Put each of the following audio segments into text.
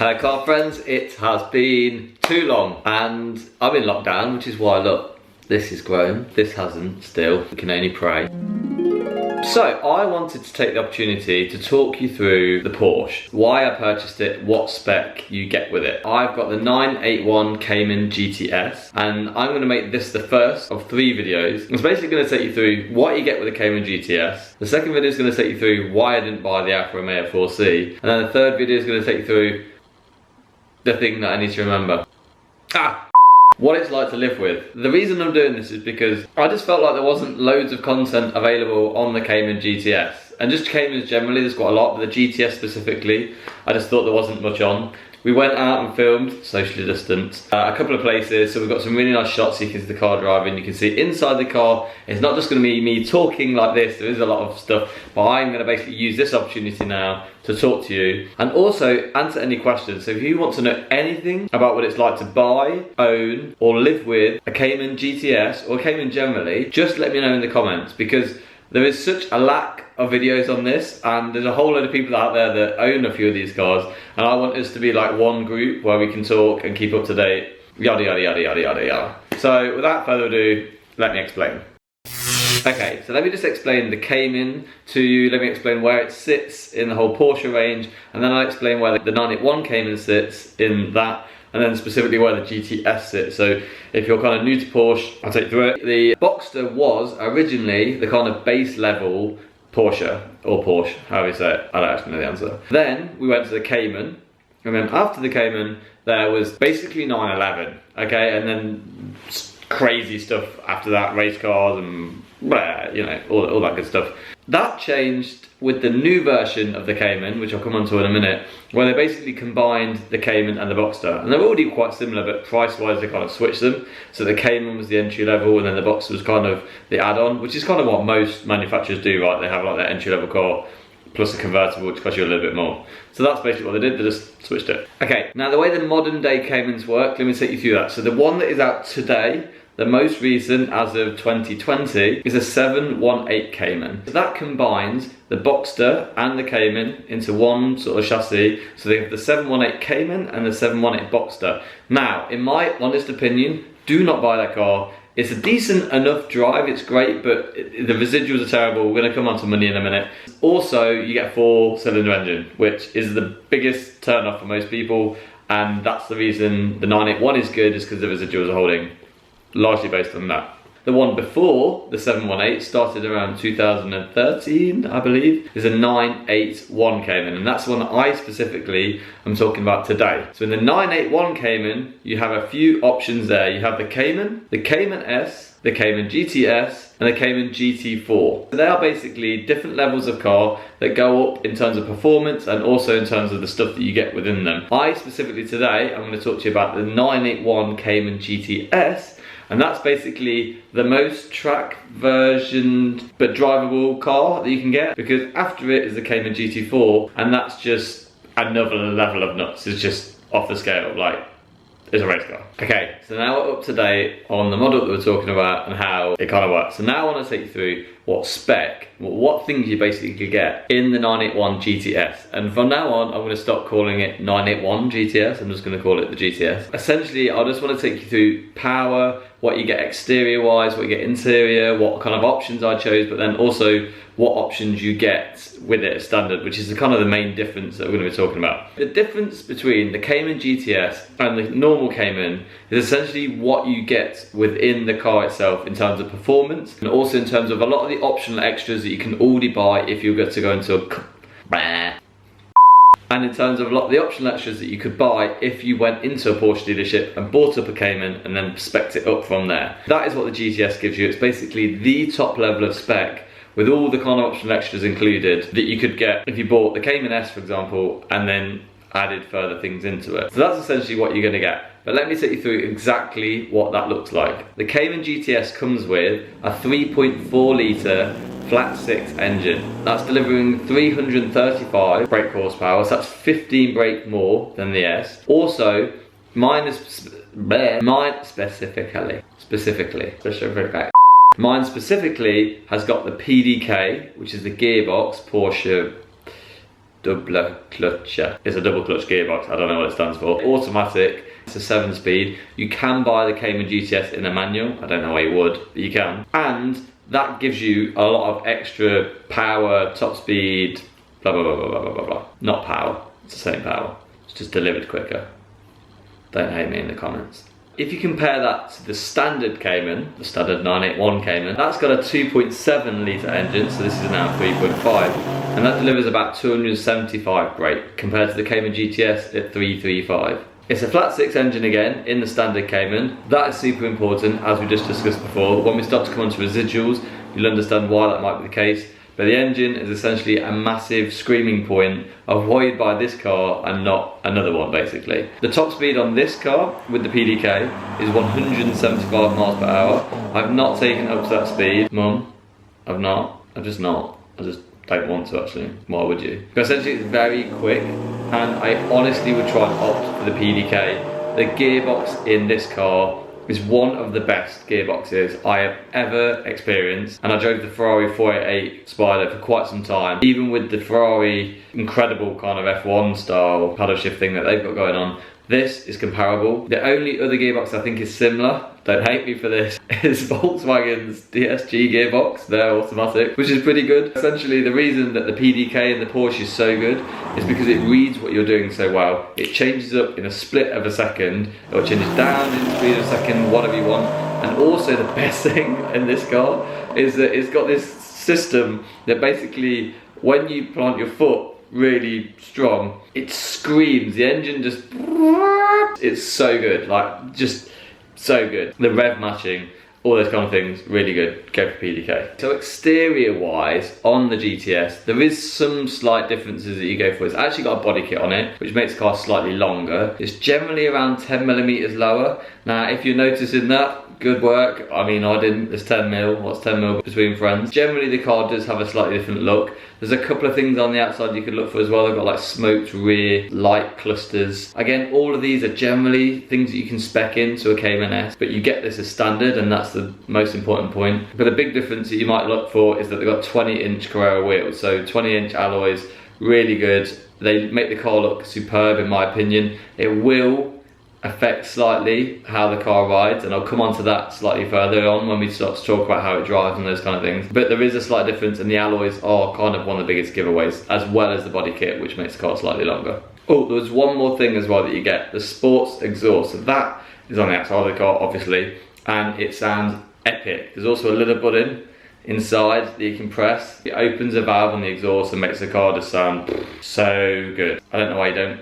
Hello car friends, it has been too long and I'm in lockdown, which is why look, this is grown, this hasn't still, we can only pray. So I wanted to take the opportunity to talk you through the Porsche, why I purchased it, what spec you get with it. I've got the 981 Cayman GTS and I'm going to make this the first of 3 videos. It's basically going to take you through what you get with the Cayman GTS. The second video is going to take you through why I didn't buy the Alfa Romeo 4C. And then the third video is going to take you through the thing that I need to remember. What it's like to live with. The reason I'm doing this is because I just felt like there wasn't loads of content available on the Cayman GTS. And just Caymans generally, there's quite a lot, but the GTS specifically, I just thought there wasn't much on. We went out and filmed, socially distanced, a couple of places, so we've got some really nice shots so you can see the car driving, you can see inside the car. It's not just going to be me talking like this, there is a lot of stuff, but I'm going to basically use this opportunity now to talk to you and also answer any questions. So if you want to know anything about what it's like to buy, own, or live with a Cayman GTS, or Cayman generally, just let me know in the comments, because there is such a lack of videos on this and there's a whole load of people out there that own a few of these cars, and I want us to be like one group where we can talk and keep up to date, yada yada yada yada yada yada. So without further ado, let me explain. Okay, so let me just explain the Cayman to you, let me explain where it sits in the whole Porsche range, and then I'll explain where the 981 Cayman sits in that, and then specifically where the GTS sits. So if you're kind of new to Porsche, I'll take you through it. The Boxster was originally the kind of base level Porsche, or Porsche, however you say it. I don't actually know the answer. Then we went to the Cayman, and then after the Cayman, there was basically 911, okay? And then crazy stuff after that, race cars and blah, you know, all that good stuff. That changed with the new version of the Cayman, which I'll come on to in a minute, where they basically combined the Cayman and the Boxster. And they're already quite similar, but price-wise they kind of switched them. So the Cayman was the entry level, and then the Boxster was kind of the add-on, which is kind of what most manufacturers do, right? They have like their entry-level car plus a convertible, which costs you a little bit more. So that's basically what they did, they just switched it. Okay, now the way the modern day Caymans work, let me take you through that. So the one that is out today, the most recent as of 2020, is a 718 Cayman. So that combines the Boxster and the Cayman into one sort of chassis. So they have the 718 Cayman and the 718 Boxster. Now, in my honest opinion, do not buy that car. It's a decent enough drive, it's great, but the residuals are terrible. We're gonna come on to money in a minute. Also, you get a 4-cylinder engine, which is the biggest turn off for most people. And that's the reason the 981 is good, is because the residuals are holding. Largely based on that. The one before, the 718, started around 2013, I believe, is a 981 Cayman, and that's the one that I specifically am talking about today. So in the 981 Cayman, you have a few options there. You have the Cayman S, the Cayman GTS, and the Cayman GT4. So they are basically different levels of car that go up in terms of performance and also in terms of the stuff that you get within them. I specifically today, I'm going to talk to you about the 981 Cayman GTS, and that's basically the most track versioned but drivable car that you can get, because after it is the Cayman GT4, and that's just another level of nuts. It's just off the scale, like it's a race car. Okay, so now we're up to date on the model that we're talking about and how it kind of works. So now I want to take you through what spec, what things you basically get in the 981 GTS. And from now on, I'm going to stop calling it 981 GTS. I'm just going to call it the GTS. Essentially, I just want to take you through power, what you get exterior wise, what you get interior, what kind of options I chose, but then also what options you get with it as standard, which is the kind of the main difference that we're going to be talking about. The difference between the Cayman GTS and the normal Cayman is essentially what you get within the car itself in terms of performance, and also in terms of a lot of the optional extras that you can already buy if you were to go into a and in terms of a lot of the optional extras that you could buy if you went into a Porsche dealership and bought up a Cayman and then spec'd it up from there. That is what the GTS gives you. It's basically the top level of spec with all the kind of optional extras included that you could get if you bought the Cayman S, for example, and then added further things into it. So that's essentially what you're going to get. But let me take you through exactly what that looks like. The Cayman GTS comes with a 3.4 litre flat 6 engine. That's delivering 335 brake horsepower, so that's 15 brake more than the S. Also, mine specifically has got the PDK, which is the Gearbox Porsche double clutcher. It's a double clutch gearbox, I don't know what it stands for. Automatic, it's a 7-speed. You can buy the Cayman GTS in a manual, I don't know why you would, but you can. And that gives you a lot of extra power, top speed, blah blah blah blah blah blah blah. Not power, it's the same power, it's just delivered quicker. Don't hate me in the comments. If you compare that to the standard Cayman, the standard 981 Cayman, that's got a 2.7 litre engine, so this is now 3.5, and that delivers about 275 brake compared to the Cayman GTS at 335. It's a flat 6 engine again in the standard Cayman. That is super important, as we just discussed before. When we start to come onto residuals, you'll understand why that might be the case. But the engine is essentially a massive screaming point of why you'd buy this car and not another one, basically. The top speed on this car with the PDK is 175 miles per hour. I've not taken up to that speed. Mum, I've just not. I just don't want to, actually. Why would you? But essentially it's very quick, and I honestly would try and opt for the PDK. The gearbox in this car is one of the best gearboxes I have ever experienced, and I drove the Ferrari 488 Spider for quite some time. Even with the Ferrari incredible kind of F1 style paddle shift thing that they've got going on, this is comparable. The only other gearbox I think is similar, don't hate me for this, is Volkswagen's DSG gearbox, their automatic, which is pretty good. Essentially the reason that the PDK and the Porsche is so good is because it reads what you're doing so well. It changes up in a split of a second, or it changes down in the speed of a second, whatever you want. And also the best thing in this car is that it's got this system that basically, when you plant your foot really strong, it screams. The engine just, it's so good, like just so good. The rev matching, all those kind of things, really good. Go for PDK. So exterior wise on the GTS, there is some slight differences that you go for. It's actually got a body kit on it, which makes the car slightly longer. It's generally around 10mm lower. Now if you're noticing that, good work. I mean, I didn't. There's 10mm. What's 10mm between friends? Generally, the car does have a slightly different look. There's a couple of things on the outside you could look for as well. They've got like smoked rear light clusters. Again, all of these are generally things that you can spec into a Cayman S, but you get this as standard, and that's the most important point. But a big difference that you might look for is that they've got 20-inch Carrera wheels, so 20-inch alloys, really good. They make the car look superb, in my opinion. It will affect slightly how the car rides, and I'll come on to that slightly further on when we start to talk about how it drives and those kind of things. But there is a slight difference, and the alloys are kind of one of the biggest giveaways, as well as the body kit, which makes the car slightly longer. Oh, there's one more thing as well that you get, the sports exhaust. So that is on the outside of the car, obviously, and it sounds epic. There's also a little button inside that you can press. It opens a valve on the exhaust and makes the car just sound so good. I don't know why you don't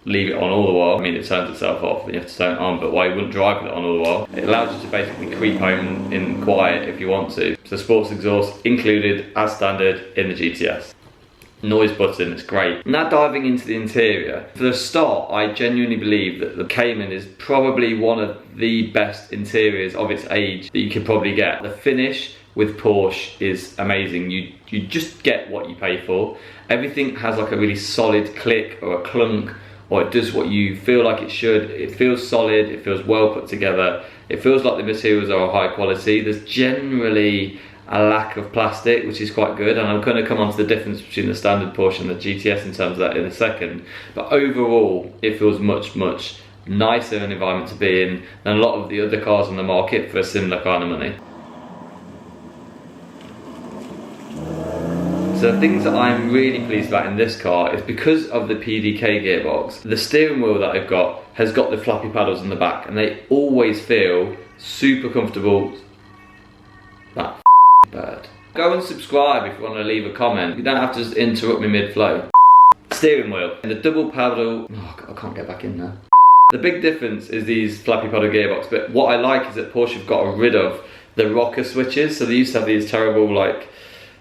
leave it on all the while. I mean, it turns itself off and you have to turn it on, but why you wouldn't drive with it on all the while? It allows you to basically creep home in quiet if you want to. So sports exhaust included as standard in the GTS. Noise button, it's great. Now diving into the interior, for the start, I genuinely believe that the Cayman is probably one of the best interiors of its age that you could probably get. The finish with Porsche is amazing. You just get what you pay for. Everything has like a really solid click or a clunk, or it does what you feel like it should. It feels solid, it feels well put together. It feels like the materials are high quality. There's generally a lack of plastic, which is quite good, and I'm going to come on to the difference between the standard Porsche and the GTS in terms of that in a second. But overall, it feels much, much nicer an environment to be in than a lot of the other cars on the market for a similar kind of money. So the things that I'm really pleased about in this car is because of the PDK gearbox, the steering wheel that I've got has got the flappy paddles in the back, and they always feel super comfortable. That bird. Go and subscribe if you want to leave a comment. You don't have to just interrupt me mid-flow. Steering wheel. And the double paddle, oh God, I can't get back in there. The big difference is these flappy paddle gearbox, but what I like is that Porsche have got rid of the rocker switches. So they used to have these terrible like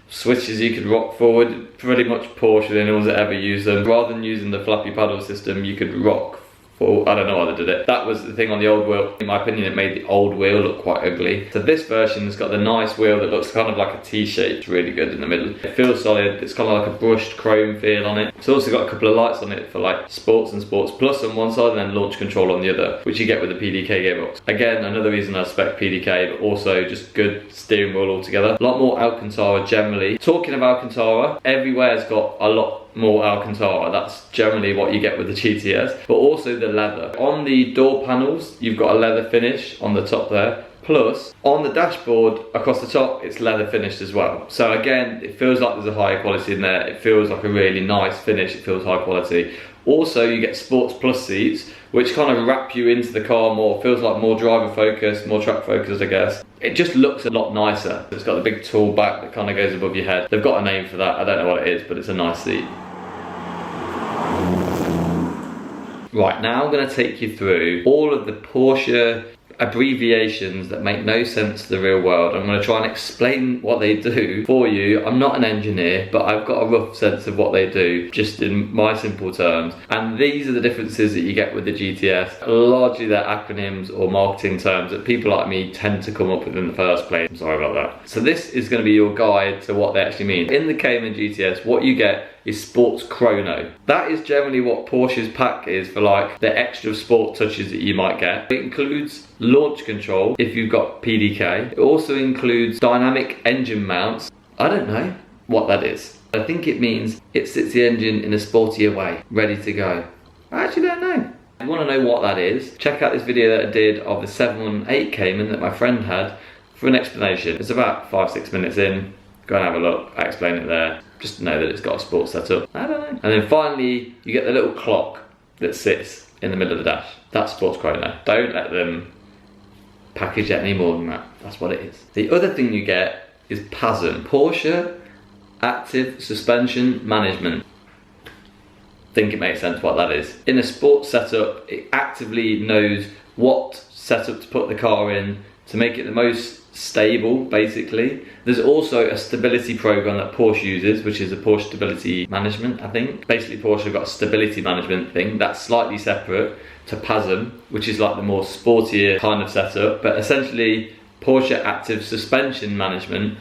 switches you could rock forward. Pretty much Porsche, the only ones that ever use them. Rather than using the flappy paddle system, you could rock forward. I don't know how they did it. That was the thing on the old wheel. In my opinion, it made the old wheel look quite ugly. So this version has got the nice wheel that looks kind of like a T-shape. It's really good in the middle. It feels solid. It's kind of like a brushed chrome feel on it. It's also got a couple of lights on it for like sports and sports plus on one side, and then launch control on the other, which you get with the PDK gearbox. Again, another reason I spec PDK, but also just good steering wheel altogether. A lot more Alcantara generally. Talking of Alcantara, everywhere's got a lot more Alcantara. That's generally what you get with the GTS, but also the leather. On the door panels, you've got a leather finish on the top there. Plus, on the dashboard, across the top, it's leather finished as well. So again, it feels like there's a higher quality in there. It feels like a really nice finish. It feels high quality. Also, you get Sports Plus seats, which kind of wrap you into the car more. Feels like more driver focused, more track focused, I guess. It just looks a lot nicer. It's got the big tall back that kind of goes above your head. They've got a name for that. I don't know what it is, but it's a nice seat. Right, now I'm going to take you through all of the Porsche abbreviations that make no sense to the real world. I'm going to try and explain what they do for you. I'm not an engineer, but I've got a rough sense of what they do, just in my simple terms. And these are the differences that you get with the GTS. Largely they're acronyms or marketing terms that people like me tend to come up with in the first place. I'm sorry about that. So this is going to be your guide to what they actually mean. In the Cayman GTS, what you get is Sports Chrono. That is generally what Porsche's pack is for, like the extra sport touches that you might get. It includes launch control if you've got PDK. It also includes dynamic engine mounts. I don't know what that is. I think it means it sits the engine in a sportier way, ready to go. I actually don't know. If you want to know what that is, check out this video that I did of the 718 Cayman that my friend had for an explanation. It's about 5-6 minutes in. Go and have a look. I explain it there. Just know that it's got a sports setup. I don't know. And then finally, you get the little clock that sits in the middle of the dash. That's Sports Chrono. Don't let them package it any more than that. That's what it is. The other thing you get is PASM. Porsche Active Suspension Management. I think it makes sense what that is. In a sports setup, it actively knows what setup to put the car in to make it the most stable, basically. There's also a stability program that Porsche uses, which is a Porsche Stability Management, I think. Basically, Porsche have got a stability management thing that's slightly separate to PASM, which is like the more sportier kind of setup. But essentially, Porsche Active Suspension Management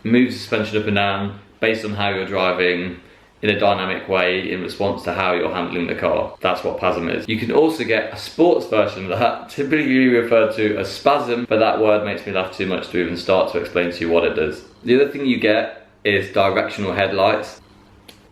moves the suspension up and down based on how you're driving, in a dynamic way in response to how you're handling the car. That's what PASM is. You can also get a sports version of that, typically referred to as SPASM, but that word makes me laugh too much to even start to explain to you what it does. The other thing you get is directional headlights.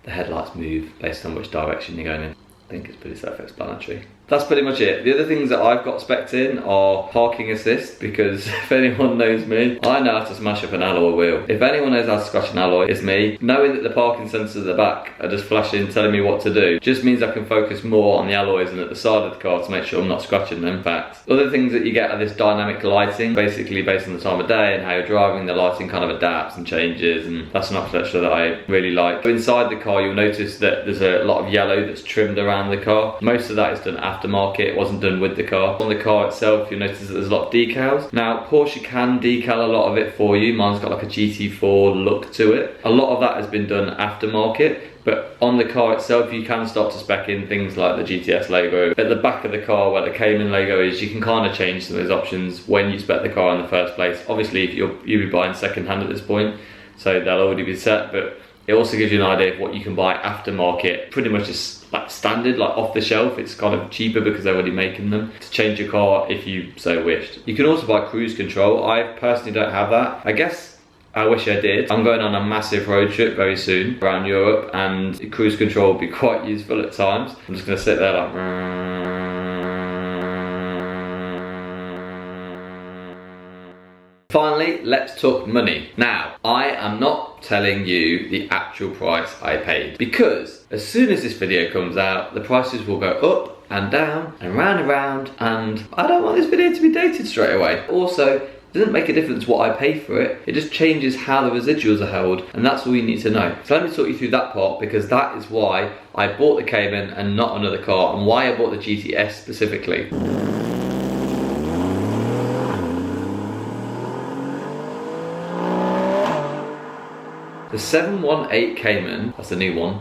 The headlights move based on which direction you're going in. I think it's pretty self-explanatory. That's pretty much it. The other things that I've got specced in are parking assist, because if anyone knows me, I know how to smash up an alloy wheel. If anyone knows how to scratch an alloy, it's me. Knowing that the parking sensors at the back are just flashing, telling me what to do, just means I can focus more on the alloys and at the side of the car to make sure I'm not scratching them. In fact, other things that you get are this dynamic lighting, basically based on the time of day and how you're driving, the lighting kind of adapts and changes, and that's an architecture that I really like. So inside the car, you'll notice that there's a lot of yellow that's trimmed around the car. Most of that is done aftermarket. It wasn't done with the car. On the car itself, you'll notice that there's a lot of decals. Now, Porsche can decal a lot of it for you. Mine's got like a GT4 look to it. A lot of that has been done aftermarket, but on the car itself, you can start to spec in things like the GTS logo. At the back of the car where the Cayman logo is, you can kind of change some of those options when you spec the car in the first place. Obviously, if you'll be buying second hand at this point, so they'll already be set, but it also gives you an idea of what you can buy aftermarket, pretty much just like standard, like off the shelf. It's kind of cheaper because they're already making them to change your car if you so wished. You can also buy cruise control. I personally don't have that. I guess I wish I did. I'm going on a massive road trip very soon around Europe, and cruise control will be quite useful at times. I'm just going to sit there like... Finally, let's talk money. Now, I am not telling you the actual price I paid, because as soon as this video comes out, the prices will go up and down and round, and I don't want this video to be dated straight away. Also, it doesn't make a difference what I pay for it. It just changes how the residuals are held, and that's all you need to know. So let me talk you through that part, because that is why I bought the Cayman and not another car, and why I bought the GTS specifically. The 718 Cayman, that's the new one,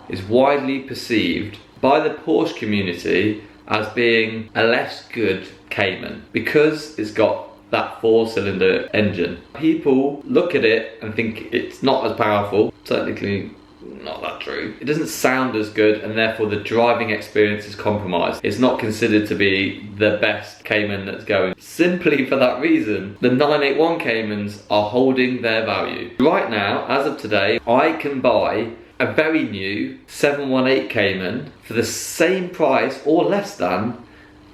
is widely perceived by the Porsche community as being a less good Cayman because it's got that 4-cylinder engine. People look at it and think it's not as powerful. Technically, not that true. It doesn't sound as good, and therefore the driving experience is compromised. It's not considered to be the best Cayman that's going. Simply for that reason, the 981 Caymans are holding their value. Right now, as of today, I can buy a very new 718 Cayman for the same price or less than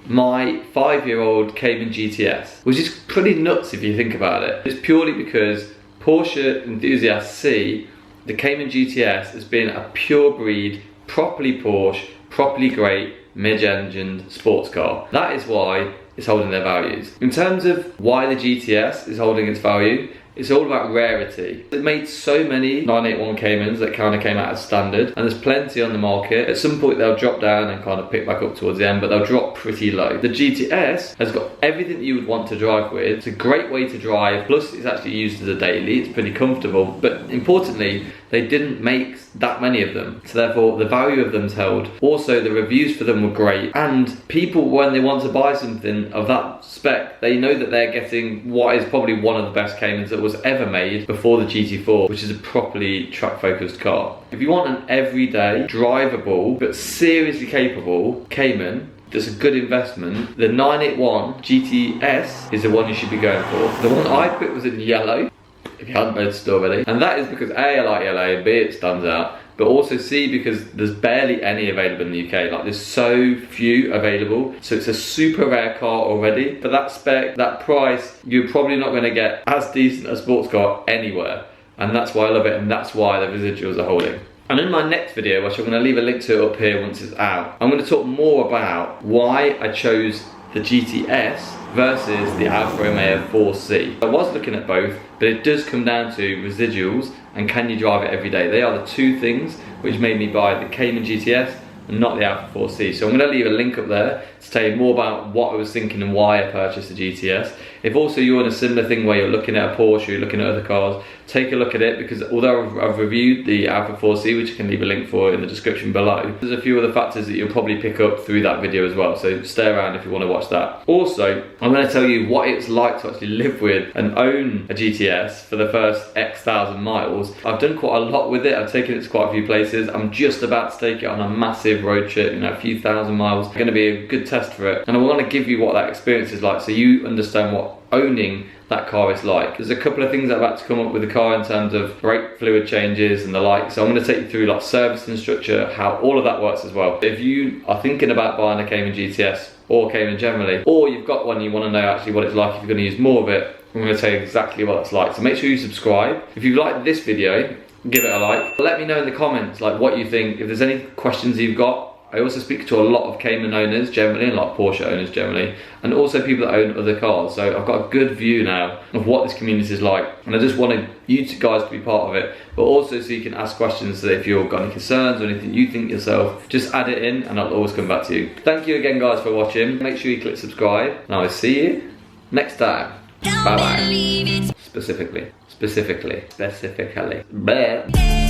my 5-year-old Cayman GTS, which is pretty nuts if you think about it. It's purely because Porsche enthusiasts see the Cayman GTS as being a pure breed, properly Porsche, properly great, mid-engined sports car. That is why it's holding their values. In terms of why the GTS is holding its value, it's all about rarity. It made so many 981 Caymans that kind of came out as standard, and there's plenty on the market. At some point they'll drop down and kind of pick back up towards the end, but they'll drop pretty low. The GTS has got everything that you would want to drive with. It's a great way to drive, plus it's actually used as a daily. It's pretty comfortable, but importantly, they didn't make that many of them, so therefore the value of them's held. Also, the reviews for them were great, and people, when they want to buy something of that spec, they know that they're getting what is probably one of the best Caymans that was ever made before the GT4, which is a properly track-focused car. If you want an everyday, drivable, but seriously capable Cayman that's a good investment, the 981 GTS is the one you should be going for. The one I picked was in yellow, if you hadn't noticed already, and that is because A, I like yellow, and B, it stands out, but also C, because there's barely any available in the UK. Like, there's so few available, so it's a super rare car already. For that spec, that price, you're probably not going to get as decent a sports car anywhere, and that's why I love it, and that's why the residuals are holding. And in my next video, which I'm going to leave a link to up here once it's out, I'm going to talk more about why I chose the GTS versus the Alfa Romeo 4C. I was looking at both, but it does come down to residuals and can you drive it every day. They are the two things which made me buy the Cayman GTS and not the Alfa 4C. So I'm going to leave a link up there to tell you more about what I was thinking and why I purchased the GTS. If also you're in a similar thing where you're looking at a Porsche, you're looking at other cars, take a look at it, because although I've reviewed the Alfa 4C, which I can leave a link for in the description below, there's a few other factors that you'll probably pick up through that video as well, so stay around if you want to watch that. Also, I'm going to tell you what it's like to actually live with and own a GTS for the first X thousand miles. I've done quite a lot with it, I've taken it to quite a few places. I'm just about to take it on a massive road trip, you know, a few thousand miles. It's going to be a good test for it, and I want to give you what that experience is like so you understand what owning that car is like. There's a couple of things that I've had to come up with the car in terms of brake fluid changes and the like, so I'm going to take you through like servicing structure, how all of that works as well. If you are thinking about buying a Cayman GTS or Cayman generally, or you've got one, you want to know actually what it's like if you're going to use more of it, I'm going to tell you exactly what it's like. So make sure you subscribe. If you liked this video, give it a like. Let me know in the comments like what you think. If there's any questions you've got. I also speak to a lot of Cayman owners generally, and a lot of Porsche owners generally, and also people that own other cars. So I've got a good view now of what this community is like, and I just wanted you guys to be part of it, but also so you can ask questions, so that if you've got any concerns or anything you think yourself, just add it in and I'll always come back to you. Thank you again guys for watching. Make sure you click subscribe, and I will see you next time. Bye bye. Specifically. Bye.